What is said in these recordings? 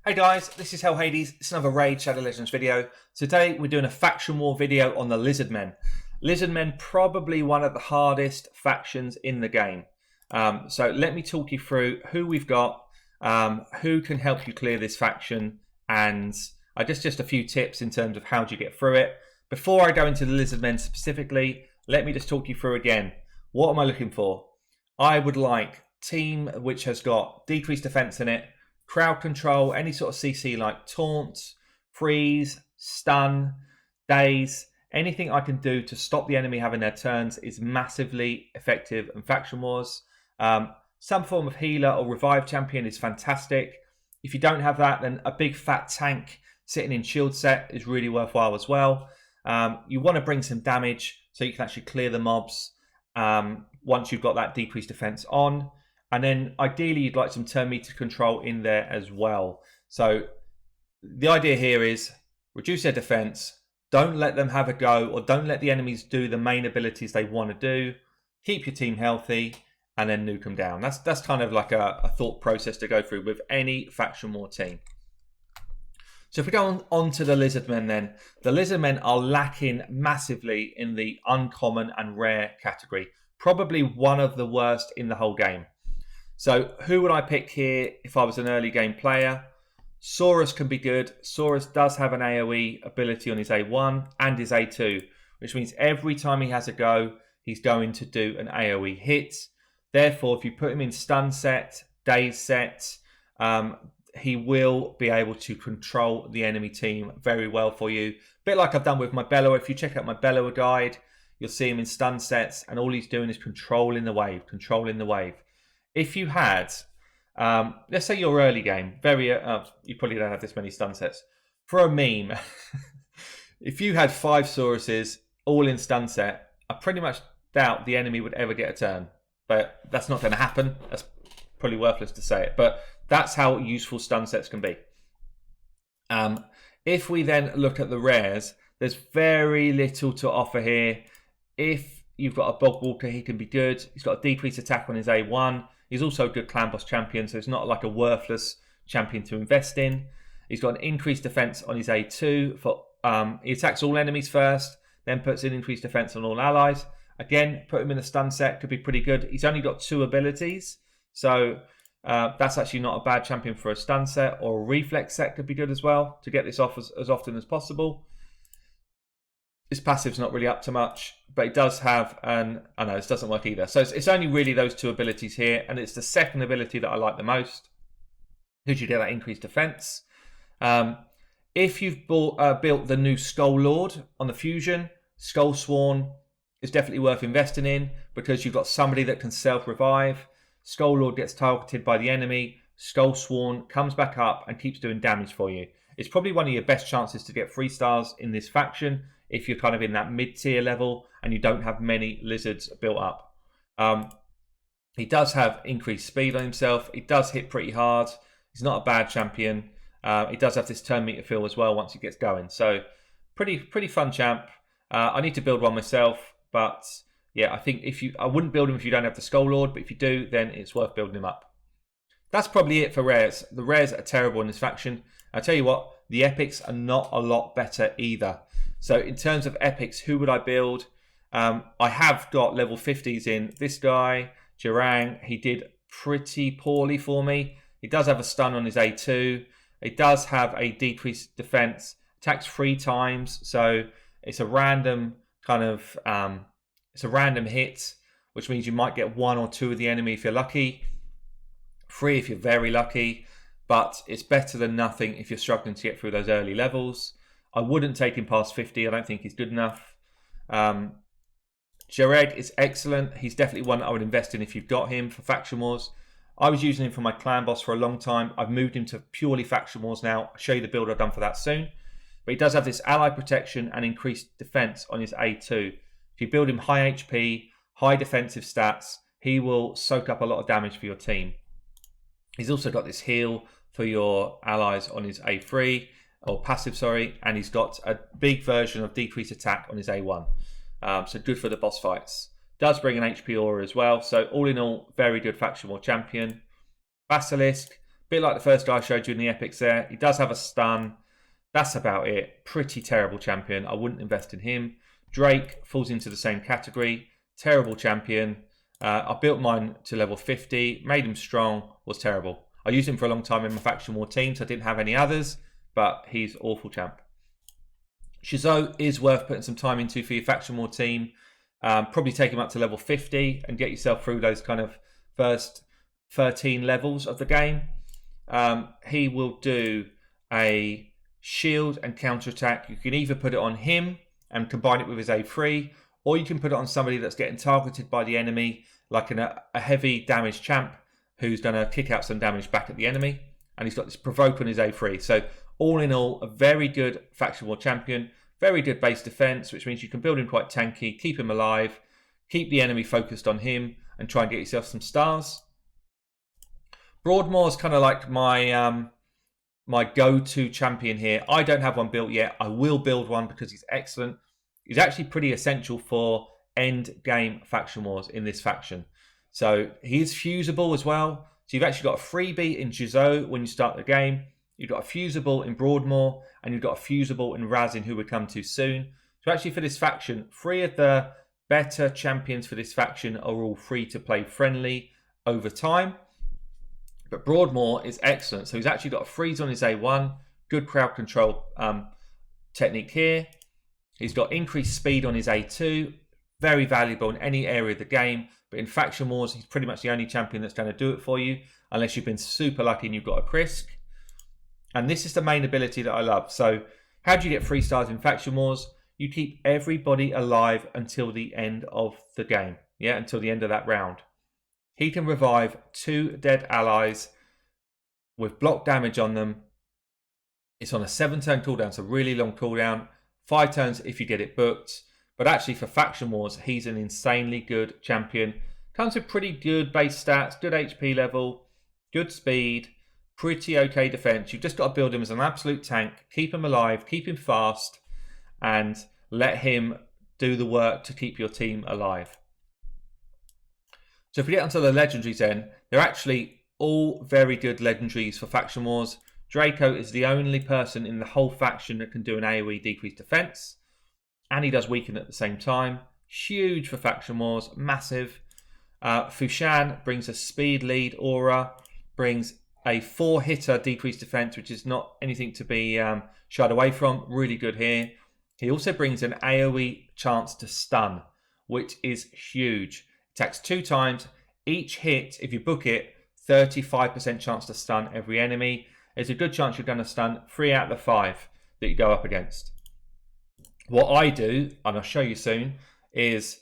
Hey guys, this is Hell Hades. It's another Raid Shadow Legends video. Today we're doing a faction war video on the Lizardmen. Lizardmen, probably one of the hardest factions in the game. So let me talk you through who we've got, who can help you clear this faction, and just a few tips in terms of how do you get through it. Before I go into the Lizardmen specifically, let me just talk you through again. What am I looking for? I would like team which has got decreased defense in it, crowd control, any sort of CC like taunt, freeze, stun, daze, anything I can do to stop the enemy having their turns is massively effective in faction wars. Some form of healer or revive champion is fantastic. If you don't have that, then a big fat tank sitting in shield set is really worthwhile as well. You want to bring some damage so you can actually clear the mobs once you've got that decreased defense on. And then ideally you'd like some turn meter control in there as well. So the idea here is reduce their defense, don't let them have a go, or don't let the enemies do the main abilities they want to do. Keep your team healthy and then nuke them down. That's kind of like a thought process to go through with any faction war team. So if we go on to the Lizardmen then, the Lizardmen are lacking massively in the uncommon and rare category. Probably one of the worst in the whole game. So who would I pick here if I was an early game player? Saurus can be good. Saurus does have an AoE ability on his A1 and his A2, which means every time he has a go, he's going to do an AoE hit. Therefore, if you put him in stun set, daze set, he will be able to control the enemy team very well for you. A bit like I've done with my Bellower. If you check out my Bellower guide, you'll see him in stun sets, and all he's doing is controlling the wave, If you had, let's say your early game, you probably don't have this many stun sets. For a meme, if you had 5 Sauruses all in stun set, I pretty much doubt the enemy would ever get a turn. But that's not going to happen. That's probably worthless to say it. But that's how useful stun sets can be. If we then look at the rares, there's very little to offer here. If you've got a Bog Walker, he can be good. He's got a decreased attack on his A1. He's also a good clan boss champion, so it's not like a worthless champion to invest in. He's got an increased defense on his A2. He attacks all enemies first, then puts in increased defense on all allies. Again, put him in a stun set, could be pretty good. He's only got 2 abilities, so that's actually not a bad champion for a stun set, or a reflex set could be good as well to get this off as often as possible. His passive's not really up to much, but it does have this doesn't work either. So it's only really those 2 abilities here, and it's the second ability that I like the most, because you get that increased defense. If you've built the new Skull Lord on the Fusion, Skull Sworn is definitely worth investing in, because you've got somebody that can self-revive. Skull Lord gets targeted by the enemy, Skull Sworn comes back up and keeps doing damage for you. It's probably one of your best chances to get 3 stars in this faction, if you're kind of in that mid-tier level and you don't have many lizards built up. He does have increased speed on himself. He does hit pretty hard. He's not a bad champion. He does have this turn meter feel as well once he gets going. So pretty fun champ. I need to build one myself, but yeah, I think I wouldn't build him if you don't have the Skull Lord, but if you do, then it's worth building him up. That's probably it for rares. The rares are terrible in this faction. I'll tell you what, the epics are not a lot better either. So in terms of epics, who would I build? I have got level 50s in. This guy, Jirang, he did pretty poorly for me. He does have a stun on his A2. He does have a decreased defense. Attacks 3 times. So it's a random kind of, it's a random hit, which means you might get 1 or 2 of the enemy if you're lucky. 3 if you're very lucky. But it's better than nothing if you're struggling to get through those early levels. I wouldn't take him past 50. I don't think he's good enough. Jared is excellent. He's definitely one that I would invest in if you've got him for Faction Wars. I was using him for my clan boss for a long time. I've moved him to purely Faction Wars now. I'll show you the build I've done for that soon. But he does have this ally protection and increased defense on his A2. If you build him high HP, high defensive stats, he will soak up a lot of damage for your team. He's also got this heal for your allies on his A3. Or passive, sorry, and he's got a big version of decreased attack on his A1. So good for the boss fights. Does bring an HP aura as well. So all in all, very good faction war champion. Basilisk, bit like the first guy I showed you in the epics there. He does have a stun. That's about it. Pretty terrible champion. I wouldn't invest in him. Drake falls into the same category. Terrible champion. I built mine to level 50, made him strong, was terrible. I used him for a long time in my faction war team, so I didn't have any others, but he's awful champ. Shizo is worth putting some time into for your faction war team. Probably take him up to level 50 and get yourself through those kind of first 13 levels of the game. He will do a shield and counter attack. You can either put it on him and combine it with his A3, or you can put it on somebody that's getting targeted by the enemy, like a heavy damage champ who's going to kick out some damage back at the enemy. And he's got this provoke on his A3. So all in all, a very good faction war champion, very good base defense, which means you can build him quite tanky, keep him alive, keep the enemy focused on him, and try and get yourself some stars. Broadmoor is kind of like my my go-to champion here. I don't have one built yet. I will build one because he's excellent. He's actually pretty essential for end game faction wars in this faction. So he is fusible as well. So you've actually got a freebie in Shizo when you start the game. You've got a fusible in Broadmoor, and you've got a fusible in Razin, who we'll come to soon. So actually for this faction, 3 of the better champions for this faction are all free to play friendly over time. But Broadmoor is excellent. So he's actually got a freeze on his A1, good crowd control technique here. He's got increased speed on his A2, very valuable in any area of the game. But in faction wars, he's pretty much the only champion that's going to do it for you, unless you've been super lucky and you've got a Christie. And this is the main ability that I love. So how do you get 3 stars in faction wars? You keep everybody alive until the end of the game. Yeah, until the end of that round. He can revive 2 dead allies with block damage on them. It's on a 7-turn cooldown, so really long cooldown. 5 turns if you get it booked. But actually for faction wars, he's an insanely good champion. Comes with pretty good base stats, good HP level, good speed, pretty okay defense. You've just got to build him as an absolute tank, keep him alive, keep him fast, and let him do the work to keep your team alive. So if we get onto the legendaries then, they're actually all very good legendaries for faction wars. Draco is the only person in the whole faction that can do an AoE decreased defense. And he does weaken at the same time. Huge for faction wars, massive. Fushan brings a speed lead aura, brings a 4-hitter decreased defense, which is not anything to be shied away from. Really good here. He also brings an AoE chance to stun, which is huge. Attacks 2 times. Each hit, if you book it, 35% chance to stun every enemy. There's a good chance you're going to stun 3 out of the 5 that you go up against. What I do, and I'll show you soon, is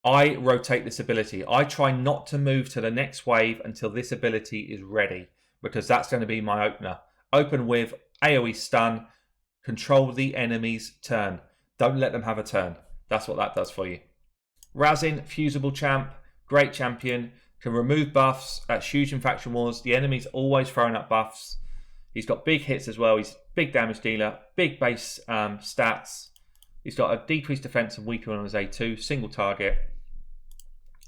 I rotate this ability. I try not to move to the next wave until this ability is ready, because that's going to be my opener. Open with AoE stun, control the enemy's turn. Don't let them have a turn. That's what that does for you. Razin, fusible champ, great champion, can remove buffs. That's huge in faction wars. The enemy's always throwing up buffs. He's got big hits as well. He's big damage dealer, big base stats. He's got a decreased defense and weaker on his A2, single target.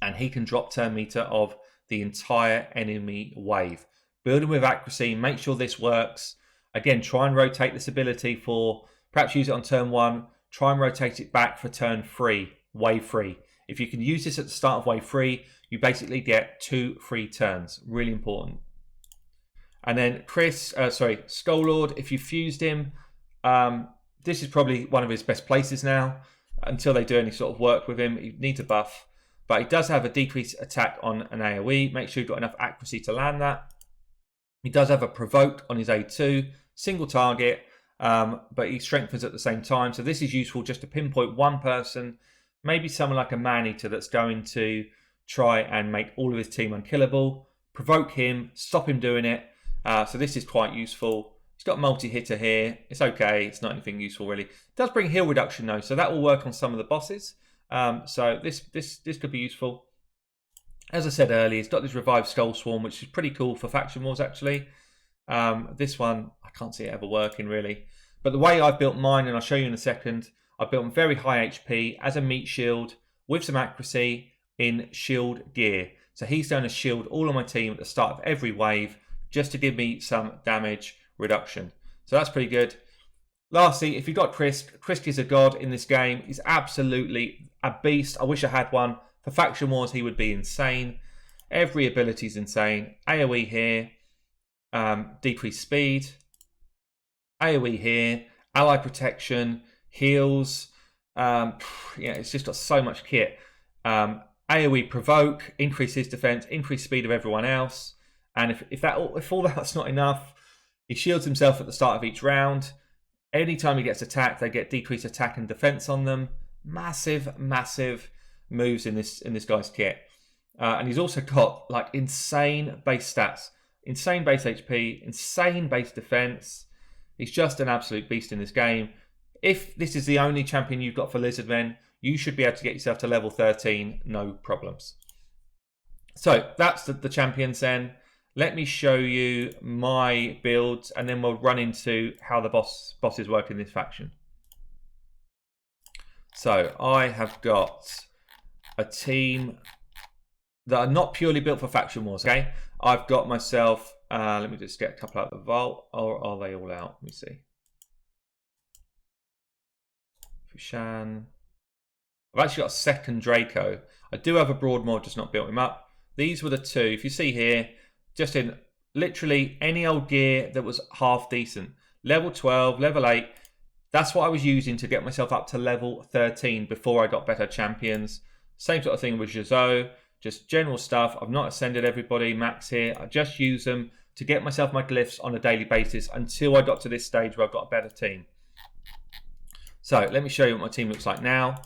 And he can drop turn meter of the entire enemy wave. Build him with accuracy, make sure this works. Again, try and rotate this ability for, perhaps use it on turn 1. Try and rotate it back for turn 3, wave 3. If you can use this at the start of wave 3, you basically get 2 free turns. Really important. And then Skarlet, if you fused him, this is probably one of his best places now. Until they do any sort of work with him, you need to buff. But he does have a decreased attack on an AoE. Make sure you've got enough accuracy to land that. He does have a provoke on his A2, single target, but he strengthens at the same time. So this is useful just to pinpoint one person, maybe someone like a man-eater that's going to try and make all of his team unkillable. Provoke him, stop him doing it. So this is quite useful. He's got multi-hitter here. It's okay. It's not anything useful really. It does bring heal reduction though, so that will work on some of the bosses. So this could be useful. As I said earlier, he's got this revived Skull Swarm, which is pretty cool for faction wars actually. This one, I can't see it ever working really. But the way I've built mine, and I'll show you in a second, I've built them very high HP as a meat shield with some accuracy in shield gear. So he's going to shield all of my team at the start of every wave, just to give me some damage reduction. So that's pretty good. Lastly, if you've got Christie is a god in this game. He's absolutely a beast. I wish I had one. For Faction Wars, he would be insane. Every ability is insane. AoE here, decreased speed. AoE here, ally protection, heals. Yeah, it's just got so much kit. AoE provoke, increase his defense, increase speed of everyone else. And if all that's not enough, he shields himself at the start of each round. Anytime he gets attacked, they get decreased attack and defense on them. Massive, massive moves in this guy's kit. And he's also got like insane base stats, insane base HP, insane base defense. He's just an absolute beast in this game. If this is the only champion you've got for Lizardmen, you should be able to get yourself to level 13, no problems. So that's the champions then. Let me show you my builds, and then we'll run into how the bosses work in this faction. So I have got a team that are not purely built for Faction Wars, okay? I've got myself, let me just get a couple out of the vault, or are they all out? Let me see. Fushan. I've actually got a second Draco. I do have a Broadmoor, just not built him up. These were the two. If you see here, just in literally any old gear that was half decent. Level 12, level 8. That's what I was using to get myself up to level 13 before I got better champions. Same sort of thing with Shizo. Just general stuff. I've not ascended everybody max here. I just use them to get myself my glyphs on a daily basis until I got to this stage where I've got a better team. So let me show you what my team looks like now.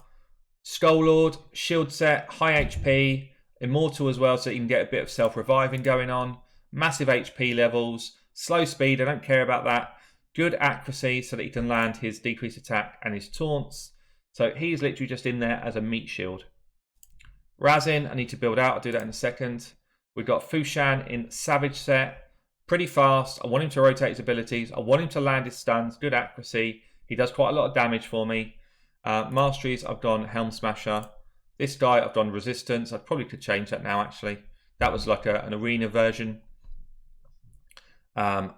Skull Lord, shield set, high HP, immortal as well, so you can get a bit of self-reviving going on. Massive HP levels, slow speed, I don't care about that. Good accuracy so that he can land his decreased attack and his taunts. So he's literally just in there as a meat shield. Razin, I need to build out, I'll do that in a second. We've got Fushan in Savage set, pretty fast. I want him to rotate his abilities. I want him to land his stuns, good accuracy. He does quite a lot of damage for me. Masteries, I've gone Helm Smasher. This guy, I've done Resistance. I probably could change that now, actually. That was like an arena version.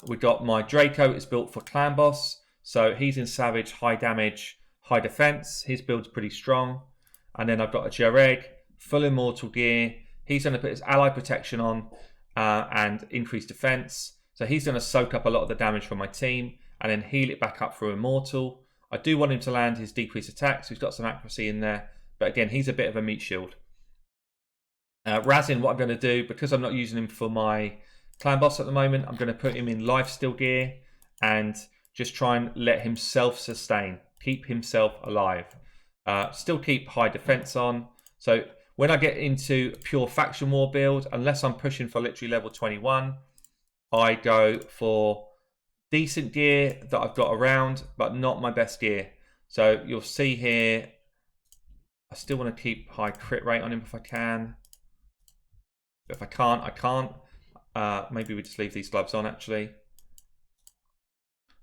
We got my Draco, is built for Clan Boss. So he's in Savage, high damage, high defense. His build's pretty strong. And then I've got a Jareg, full immortal gear. He's going to put his ally protection on and increase defense. So he's going to soak up a lot of the damage from my team and then heal it back up through immortal. I do want him to land his decreased attack, so he's got some accuracy in there. But again, he's a bit of a meat shield. Razin, what I'm going to do, because I'm not using him for my clan boss at the moment, I'm going to put him in lifesteal gear and just try and let him self-sustain, keep himself alive. Still keep high defense on. So when I get into pure faction war build, unless I'm pushing for literally level 21, I go for decent gear that I've got around, but not my best gear. So you'll see here, I still want to keep high crit rate on him if I can. But if I can't, I can't. Maybe we just leave these gloves on actually.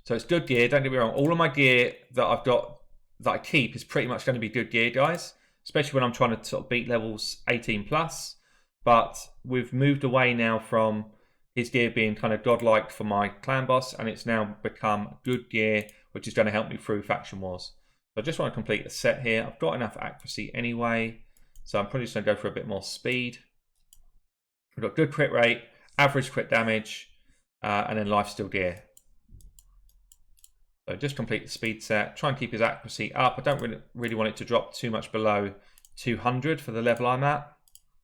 So it's good gear, don't get me wrong. All of my gear that I've got, that I keep, is pretty much going to be good gear, guys. Especially when I'm trying to sort of beat levels 18 plus. But we've moved away now from his gear being kind of godlike for my clan boss, and it's now become good gear, which is going to help me through faction wars. So I just want to complete the set here. I've got enough accuracy anyway, so I'm probably just going to go for a bit more speed. We've got good crit rate, average crit damage, and then lifesteal gear. So just complete the speed set. Try and keep his accuracy up. I don't really want it to drop too much below 200 for the level I'm at.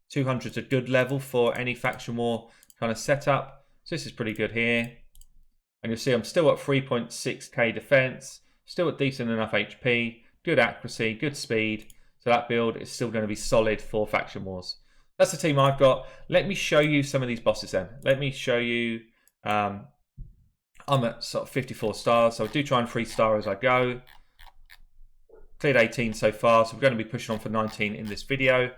200 is a good level for any faction war kind of setup. So this is pretty good here. And you'll see I'm still at 3.6k defense, still at decent enough HP, good accuracy, good speed. So that build is still going to be solid for faction wars. That's the team I've got. Let me show you some of these bosses then. Let me show you, I'm at sort of 54 stars, so I do try and 3-star as I go. Cleared 18 so far, so we're going to be pushing on for 19 in this video.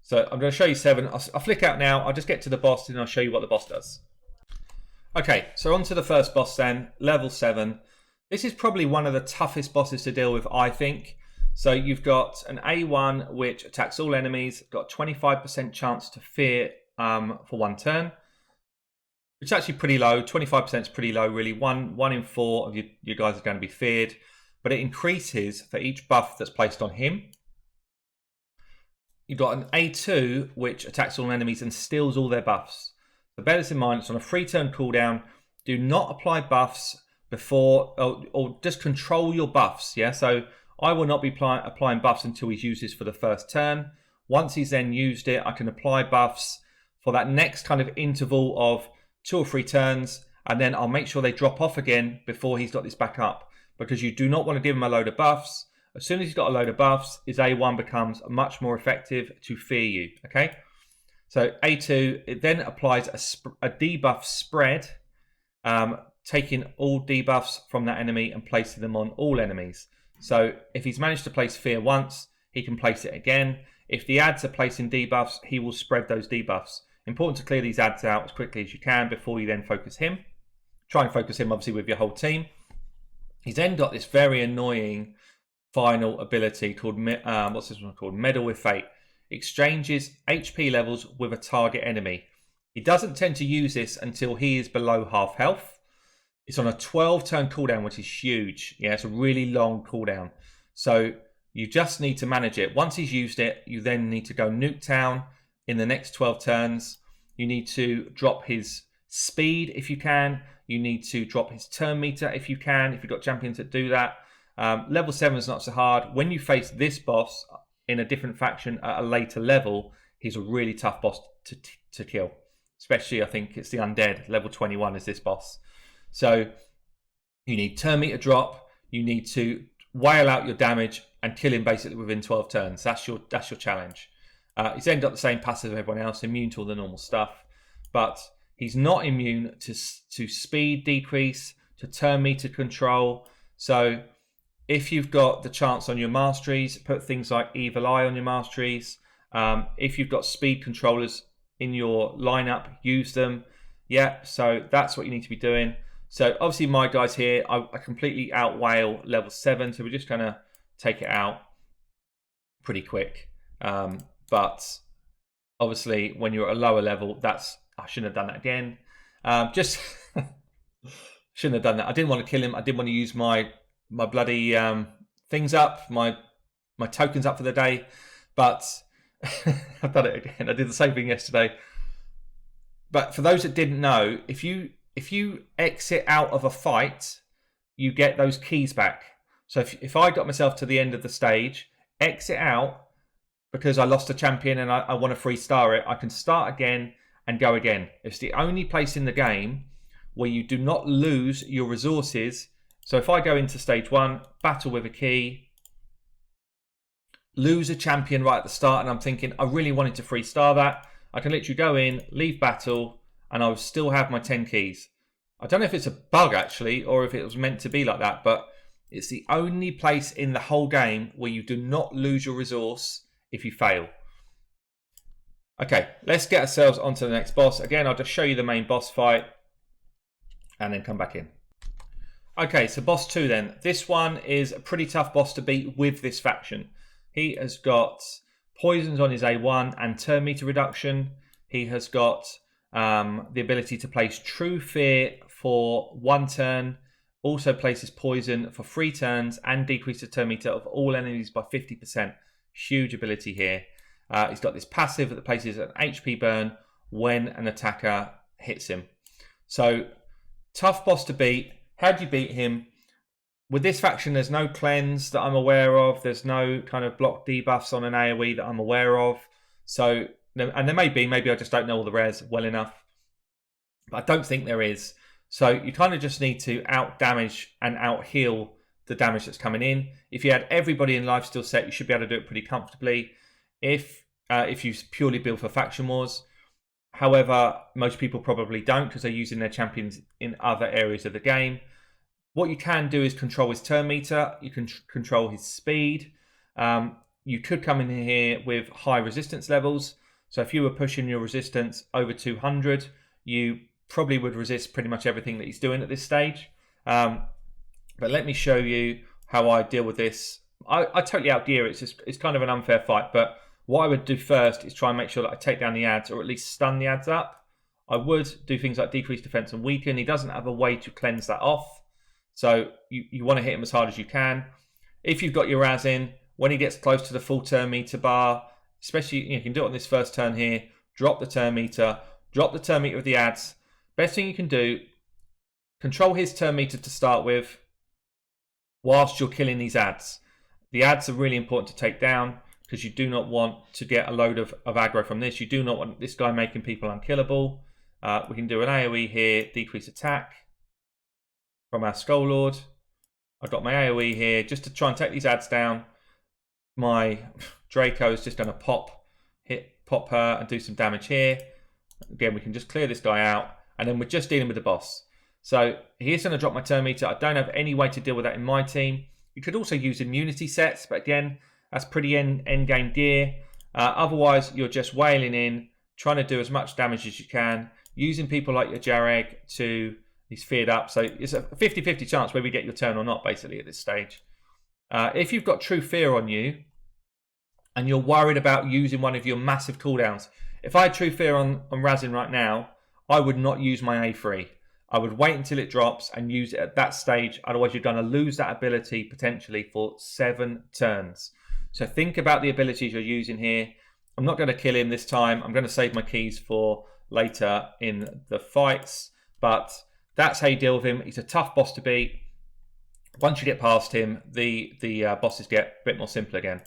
So I'm going to show you 7. I'll flick out now. I'll just get to the boss and I'll show you what the boss does. Okay, so on to the first boss then, level 7. This is probably one of the toughest bosses to deal with, I think. So you've got an A1 which attacks all enemies, got 25% chance to fear for 1 turn. It's actually pretty low. 25% is pretty low, really. One in 4 of your guys are going to be feared, but it increases for each buff that's placed on him. You've got an A2, which attacks all enemies and steals all their buffs. So bear this in mind, it's on a 3-turn cooldown. Do not apply buffs before, or just control your buffs, yeah? So I will not be applying buffs until he's used this for the first turn. Once he's then used it, I can apply buffs for that next kind of interval of 2 or 3 turns, and then I'll make sure they drop off again before he's got this back up, because you do not want to give him a load of buffs. As soon as he's got a load of buffs, his A1 becomes much more effective to fear you, okay? So A2, it then applies a debuff spread, taking all debuffs from that enemy and placing them on all enemies. So if he's managed to place fear once, he can place it again. If the ads are placing debuffs, he will spread those debuffs. Important to clear these ads out as quickly as you can before you then focus him. Try and focus him obviously with your whole team. He's then got this very annoying final ability called, what's this one called? Meddle with Fate. Exchanges HP levels with a target enemy. He doesn't tend to use this until he is below half health. It's on a 12-turn cooldown, which is huge. Yeah, it's a really long cooldown. So you just need to manage it. Once he's used it, you then need to go nuke town in the next 12 turns. You need to drop his speed if you can. You need to drop his turn meter if you can, if you've got champions that do that. Level 7 is not so hard. When you face this boss in a different faction at a later level, he's a really tough boss to kill. Especially, I think it's the Undead. Level 21 is this boss. So you need turn meter drop. You need to wail out your damage and kill him basically within 12 turns. That's your challenge. He's then got the same passive as everyone else, immune to all the normal stuff. But he's not immune to speed decrease, to turn meter control. So if you've got the chance on your masteries, put things like Evil Eye on your masteries. If you've got speed controllers in your lineup, use them. Yeah, so that's what you need to be doing. So obviously my guys here, I completely outwail level 7, so we're just going to take it out pretty quick. But obviously when you're at a lower level, I shouldn't have done that again. Just shouldn't have done that. I didn't want to kill him. I didn't want to use my bloody things up, my tokens up for the day. But I've done it again. I did the same thing yesterday. But for those that didn't know, if you exit out of a fight, you get those keys back. So if I got myself to the end of the stage, exit out because I lost a champion and I want to 3-star it, I can start again and go again. It's the only place in the game where you do not lose your resources. So if I go into stage 1, battle with a key, lose a champion right at the start, and I'm thinking I really wanted to 3-star that, I can literally go in, leave battle, and I will still have my 10 keys. I don't know if it's a bug actually, or if it was meant to be like that, but it's the only place in the whole game where you do not lose your resource if you fail. Okay, let's get ourselves onto the next boss. Again, I'll just show you the main boss fight and then come back in. Okay, so boss 2 then. This one is a pretty tough boss to beat with this faction. He has got poisons on his A1 and turn meter reduction. He has got the ability to place True Fear for 1 turn. Also places poison for 3 turns and decreases turn meter of all enemies by 50%. Huge ability here. He's got this passive that places an HP burn when an attacker hits him. So tough boss to beat. How do you beat him? With this faction, there's no cleanse that I'm aware of. There's no kind of block debuffs on an AoE that I'm aware of. So, and there may be, maybe I just don't know all the rares well enough. But I don't think there is. So you kind of just need to out damage and out heal the damage that's coming in. If you had everybody in lifesteal set, you should be able to do it pretty comfortably. If you purely build for faction wars. However, most people probably don't because they're using their champions in other areas of the game. What you can do is control his turn meter. You can control his speed. You could come in here with high resistance levels. So if you were pushing your resistance over 200, you probably would resist pretty much everything that he's doing at this stage. But let me show you how I deal with this. I totally outgear it. It's kind of an unfair fight. But what I would do first is try and make sure that I take down the ads or at least stun the ads up. I would do things like decrease defense and weaken. He doesn't have a way to cleanse that off. So you want to hit him as hard as you can. If you've got your Raz in, when he gets close to the full turn meter bar, especially you can do it on this first turn here, drop the turn meter of the ads. Best thing you can do, control his turn meter to start with whilst you're killing these ads. The ads are really important to take down because you do not want to get a load of aggro from this. You do not want this guy making people unkillable. We can do an AoE here, decrease attack from our Skull Lord. I've got my AoE here just to try and take these ads down. My Draco is just going to pop her and do some damage here. Again, we can just clear this guy out, and then we're just dealing with the boss. So he is going to drop my turn meter. I don't have any way to deal with that in my team. You could also use immunity sets, but again, that's pretty end game gear. Otherwise, you're just wailing in, trying to do as much damage as you can, using people like your Jareg to... He's feared up, so it's a 50-50 chance whether you get your turn or not, basically, at this stage. If you've got True Fear on you, and you're worried about using one of your massive cooldowns, if I had True Fear on Razin right now, I would not use my A3. I would wait until it drops and use it at that stage, otherwise you're going to lose that ability potentially for 7 turns. So think about the abilities you're using here. I'm not going to kill him this time. I'm going to save my keys for later in the fights, but... That's how you deal with him. He's a tough boss to beat. Once you get past him, the bosses get a bit more simple again.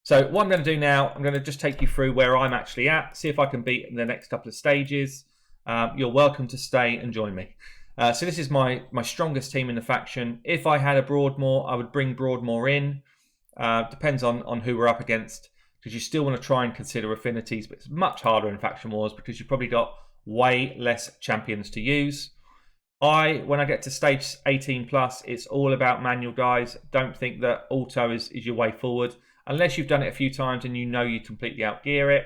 So what I'm going to do now, I'm going to just take you through where I'm actually at, see if I can beat the next couple of stages. You're welcome to stay and join me. So this is my strongest team in the faction. If I had a Broadmoor, I would bring Broadmoor in. Depends on who we're up against, because you still want to try and consider affinities, but it's much harder in faction wars because you've probably got way less champions to use. When I get to stage 18 plus, it's all about manual guys. Don't think that auto is your way forward. Unless you've done it a few times and you know you completely outgear it.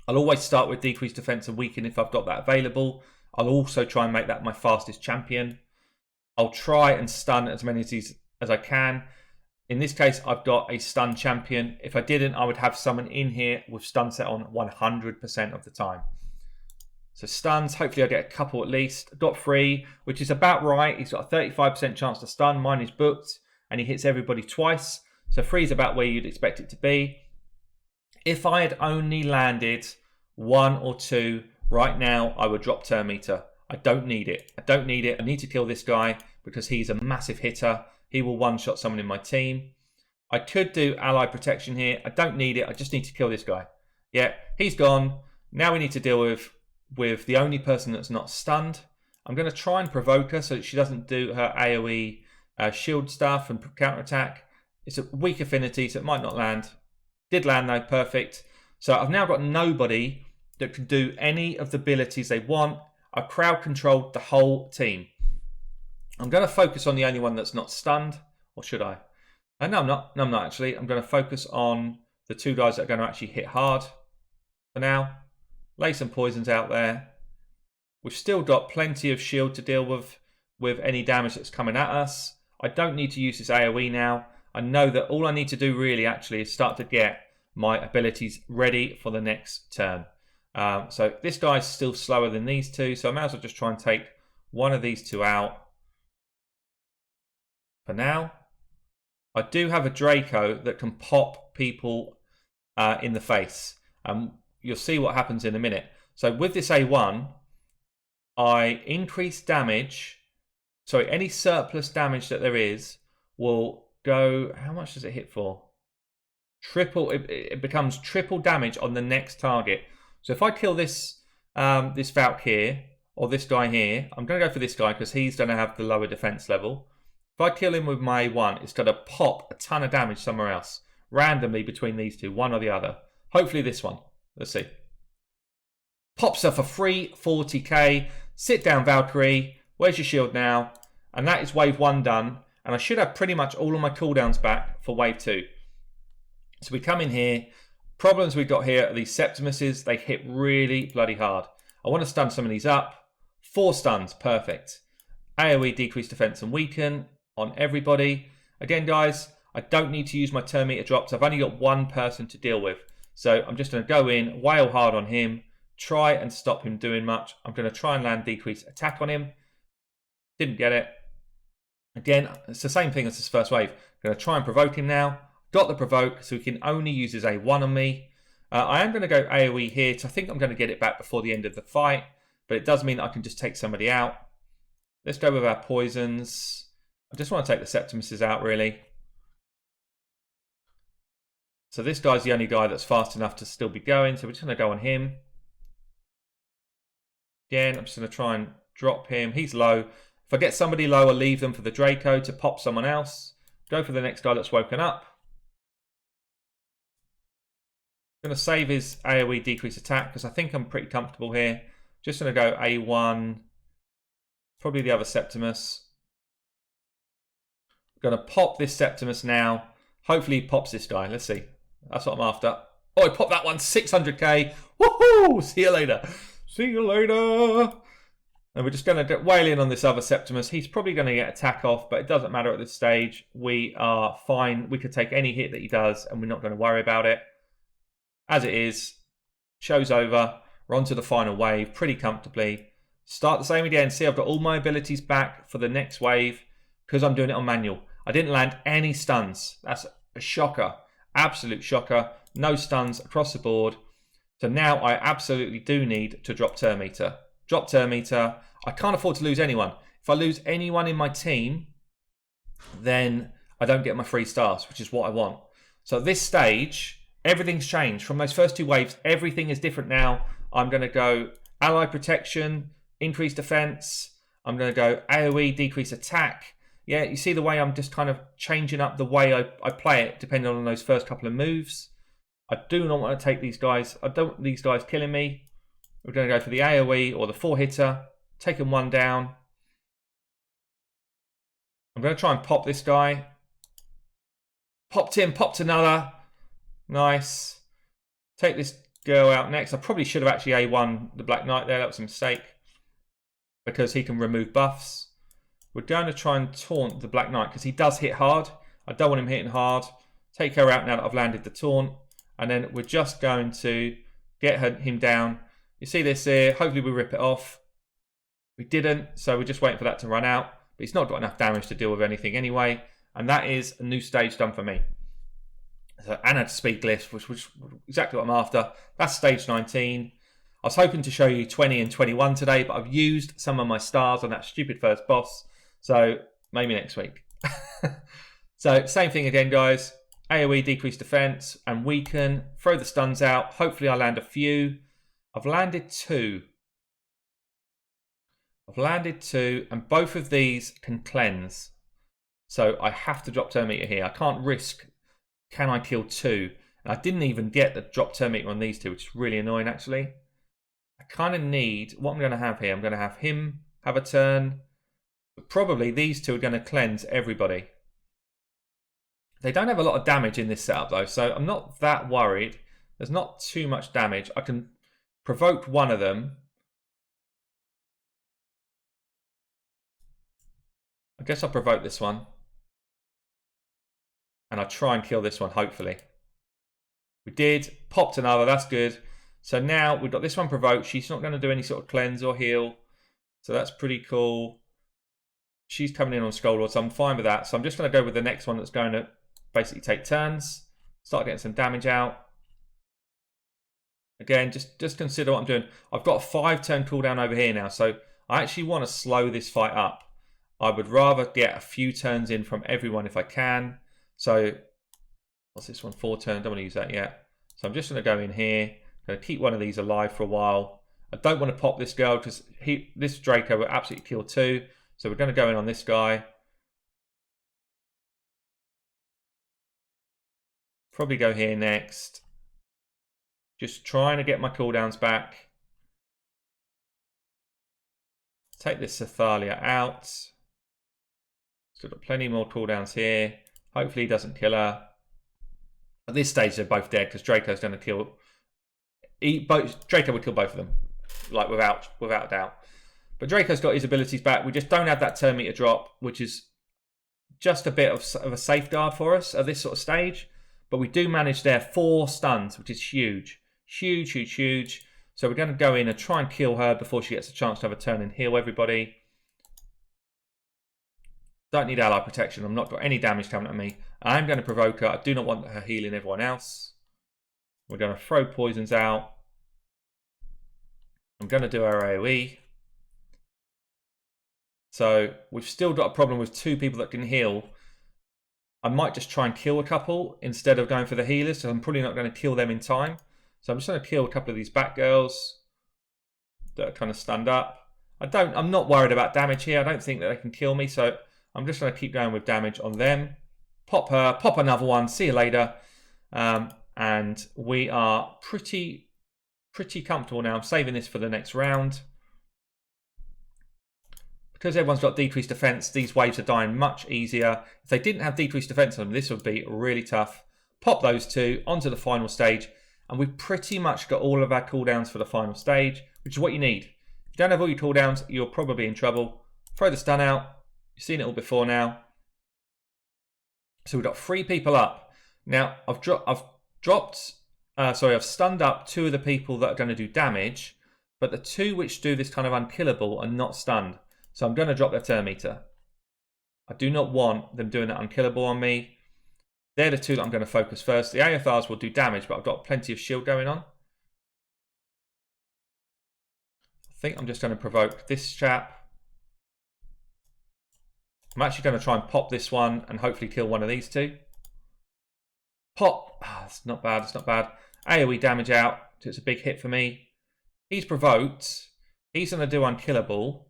I'll always start with decreased defense and weaken if I've got that available. I'll also try and make that my fastest champion. I'll try and stun as many of these as I can. In this case, I've got a stun champion. If I didn't, I would have someone in here with stun set on 100% of the time. So stuns, hopefully I get a couple at least. Got 3, which is about right. He's got a 35% chance to stun. Mine is booked, and he hits everybody twice. So 3 is about where you'd expect it to be. If I had only landed 1 or 2 right now, I would drop turn meter. I don't need it. I need to kill this guy because he's a massive hitter. He will one-shot someone in my team. I could do ally protection here. I don't need it. I just need to kill this guy. Yeah, he's gone. Now we need to deal with the only person that's not stunned. I'm going to try and provoke her so that she doesn't do her AoE shield stuff and counterattack. It's a weak affinity, so it might not land. Did land though, perfect. So I've now got nobody that can do any of the abilities they want. I've crowd controlled the whole team. I'm going to focus on the only one that's not stunned, or should I? No, I'm not. No, I'm not actually. I'm going to focus on the 2 guys that are going to actually hit hard for now. Lay some poisons out there. We've still got plenty of shield to deal with any damage that's coming at us. I don't need to use this AoE now. I know that all I need to do really actually is start to get my abilities ready for the next turn. So this guy's still slower than these 2, so I might as well just try and take one of these 2 out. For now, I do have a Draco that can pop people in the face. You'll see what happens in a minute. So with this A1, I increase damage. Sorry, any surplus damage that there is will go... How much does it hit for? Triple. It becomes triple damage on the next target. So if I kill this this Valk here, or this guy here, I'm going to go for this guy because he's going to have the lower defense level. If I kill him with my A1, it's going to pop a ton of damage somewhere else. Randomly between these 2, one or the other. Hopefully this one. Let's see. Pops her for free, 40k. Sit down, Valkyrie. Where's your shield now? And that is wave 1 done. And I should have pretty much all of my cooldowns back for wave 2. So we come in here. Problems we've got here are these Septimuses. They hit really bloody hard. I want to stun some of these up. 4 stuns, perfect. AoE decrease defense and weaken on everybody. Again, guys, I don't need to use my turn meter drops. I've only got 1 person to deal with. So I'm just going to go in, wail hard on him, try and stop him doing much. I'm going to try and land decrease attack on him. Didn't get it. Again, it's the same thing as his first wave. I'm going to try and provoke him now. Got the provoke, so he can only use his A1 on me. I am going to go AoE here, so I think I'm going to get it back before the end of the fight. But it does mean that I can just take somebody out. Let's go with our poisons. I just want to take the Septimuses out, really. So this guy's the only guy that's fast enough to still be going, so we're just going to go on him. Again, I'm just going to try and drop him. He's low. If I get somebody low, I'll leave them for the Draco to pop someone else. Go for the next guy that's woken up. I'm going to save his AoE decrease attack because I think I'm pretty comfortable here. Just going to go A1. Probably the other Septimus. I'm going to pop this Septimus now. Hopefully he pops this guy. Let's see. That's what I'm after. Oh, he popped that one. 600k. Woohoo! See you later. See you later. And we're just going to get wail in on this other Septimus. He's probably going to get attack off, but it doesn't matter at this stage. We are fine. We could take any hit that he does, and we're not going to worry about it. As it is, show's over. We're on to the final wave pretty comfortably. Start the same again. See, I've got all my abilities back for the next wave because I'm doing it on manual. I didn't land any stuns. That's a shocker. Absolute shocker. No stuns across the board. So now I absolutely do need to drop turn meter. Drop turn meter. I can't afford to lose anyone. If I lose anyone in my team, then I don't get my 3 stars, which is what I want. So at this stage, everything's changed. From those first 2 waves, everything is different now. I'm going to go ally protection, increase defense. I'm going to go AoE, decrease attack. Yeah, you see the way I'm just kind of changing up the way I play it, depending on those first couple of moves. I do not want to take these guys. I don't want these guys killing me. We're going to go for the AoE or the 4-hitter. Taking one down. I'm going to try and pop this guy. Popped him, popped another. Nice. Take this girl out next. I probably should have actually A1 the Black Knight there. That was a mistake. Because he can remove buffs. We're going to try and taunt the Black Knight because he does hit hard. I don't want him hitting hard. Take her out now that I've landed the taunt. And then we're just going to get him down. You see this here. Hopefully we rip it off. We didn't. So we're just waiting for that to run out. But he's not got enough damage to deal with anything anyway. And that is a new stage done for me. So, and a speed glyph, which was exactly what I'm after. That's stage 19. I was hoping to show you 20 and 21 today, but I've used some of my stars on that stupid first boss. So maybe next week. So same thing again, guys. AoE, decrease defense, and weaken. Throw the stuns out. Hopefully I land a few. I've landed 2. And both of these can cleanse. So I have to drop turn meter here. I can't risk, can I kill 2? And I didn't even get the drop turn meter on these 2, which is really annoying actually. I kind of need, what I'm going to have here, I'm going to have him have a turn. But probably these 2 are going to cleanse everybody. They don't have a lot of damage in this setup though, so I'm not that worried. There's not too much damage. I can provoke one of them. I guess I'll provoke this one. And I'll try and kill this one, hopefully. We did. Popped another, that's good. So now we've got this one provoked. She's not going to do any sort of cleanse or heal. So that's pretty cool. She's coming in on Skarlet, so I'm fine with that. So I'm just going to go with the next one that's going to basically take turns. Start getting some damage out. Again, just consider what I'm doing. I've got a 5-turn cooldown over here now. So I actually want to slow this fight up. I would rather get a few turns in from everyone if I can. So what's this one? 4 turns. Don't want to use that yet. So I'm just going to go in here. Going to keep one of these alive for a while. I don't want to pop this girl because this Draco will absolutely kill 2. So we're going to go in on this guy. Probably go here next. Just trying to get my cooldowns back. Take this Thalia out. Still got plenty more cooldowns here. Hopefully he doesn't kill her. At this stage they're both dead because Draco's going to kill... Draco would kill both of them. Like without a doubt. But Draco's got his abilities back. We just don't have that turn meter drop, which is just a bit of a safeguard for us at this sort of stage. But we do manage there 4 stuns, which is huge. Huge, huge, huge. So we're going to go in and try and kill her before she gets a chance to have a turn and heal everybody. Don't need ally protection. I've not got any damage coming at me. I'm going to provoke her. I do not want her healing everyone else. We're going to throw poisons out. I'm going to do our AoE. So we've still got a problem with 2 people that can heal. I might just try and kill a couple instead of going for the healers, so I'm probably not going to kill them in time. So I'm just going to kill a couple of these Batgirls that are kind of stunned up. I'm not worried about damage here. I don't think that they can kill me, so I'm just going to keep going with damage on them. Pop her, pop another one, see you later. And we are pretty comfortable now. I'm saving this for the next round. Because everyone's got decreased defense, these waves are dying much easier. If they didn't have decreased defense on them, this would be really tough. Pop those 2 onto the final stage, and we've pretty much got all of our cooldowns for the final stage, which is what you need. If you don't have all your cooldowns, you're probably in trouble. Throw the stun out. You've seen it all before now. So we've got 3 people up. Now, I've stunned up 2 of the people that are going to do damage, but the 2 which do this kind of unkillable are not stunned. So I'm going to drop their turn meter. I do not want them doing that unkillable on me. They're the 2 that I'm going to focus first. The AFRs will do damage, but I've got plenty of shield going on. I think I'm just going to provoke this chap. I'm actually going to try and pop this one and hopefully kill one of these 2. Pop. It's not bad, it's not bad. AoE damage out, so it's a big hit for me. He's provoked. He's going to do unkillable.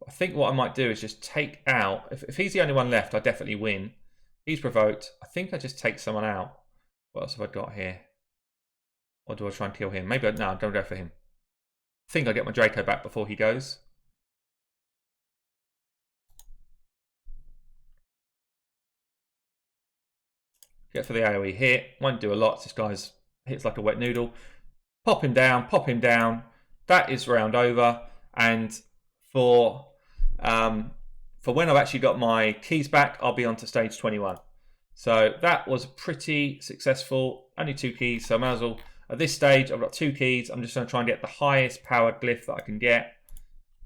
I think what I might do is just take out... If he's the only one left, I definitely win. He's provoked. I think I just take someone out. What else have I got here? Or do I try and kill him? Maybe... No, I'm going to go for him. I think I'll get my Draco back before he goes. Get for the AoE hit. Won't do a lot. This guy's hits like a wet noodle. Pop him down. Pop him down. That is round over. And for when I've actually got my keys back, I'll be on to stage 21. So that was pretty successful. Only 2 keys, so I might as well... At this stage, I've got 2 keys. I'm just going to try and get the highest powered glyph that I can get.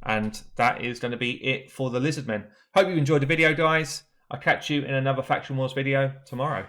And that is going to be it for the Lizardmen. Hope you enjoyed the video, guys. I'll catch you in another Faction Wars video tomorrow.